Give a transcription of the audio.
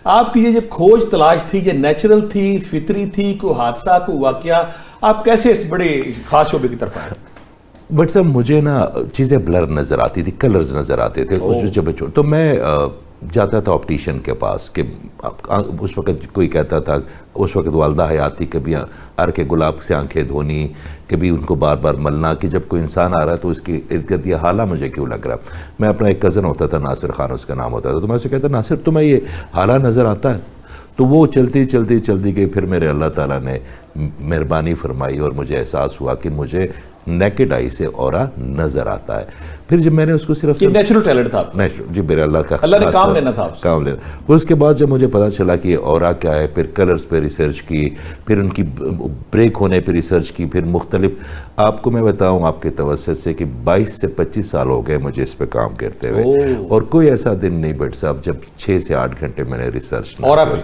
آپ کی یہ جو کھوج تلاش تھی یہ نیچرل تھی، فطری تھی، کوئی حادثہ، کوئی واقعہ، آپ کیسے اس بڑے خاص شعبے کی طرف آئے؟ بٹ صاحب مجھے نا چیزیں بلر نظر آتی تھی، کلرز نظر آتے تھے جب تو میں جاتا تھا آپٹیشن کے پاس کہ اس وقت کوئی کہتا تھا، اس وقت والدہ حیاتی، کبھی ار کے گلاب سے آنکھیں دھونی، کبھی ان کو بار بار ملنا کہ جب کوئی انسان آ رہا ہے تو اس کی ارد گرد یہ حالہ مجھے کیوں لگ رہا ہے۔ میں اپنا ایک کزن ہوتا تھا ناصر خان اس کا نام ہوتا تھا، تو میں اسے کہتا ناصر تمہیں یہ حالہ نظر آتا ہے؟ تو وہ چلتی گئی، پھر میرے اللہ تعالیٰ نے مہربانی فرمائی اور مجھے احساس ہوا کہ مجھے نیکڈ آئی سے اورا نظر آتا ہے۔ پھر جب میں نے اس کو صرف نیچرل ٹیلنٹ تھا، جی میرے اللہ کا اللہ نے کام لینا تھا آپ سے، کام لینا۔ اس کے بعد جب مجھے پتا چلا کہ یہ اورا کیا ہے، پھر کلرز پہ ریسرچ کی، پھر ان کی بریک ہونے پہ ریسرچ کی، پھر مختلف، آپ کو میں بتاؤں آپ کے توسط سے کہ 22 سے 25 سال ہو گئے مجھے اس پہ کام کرتے ہوئے، اور کوئی ایسا دن نہیں بیٹھ صاحب جب 6 سے 8 گھنٹے میں نے ریسرچ اورا پہ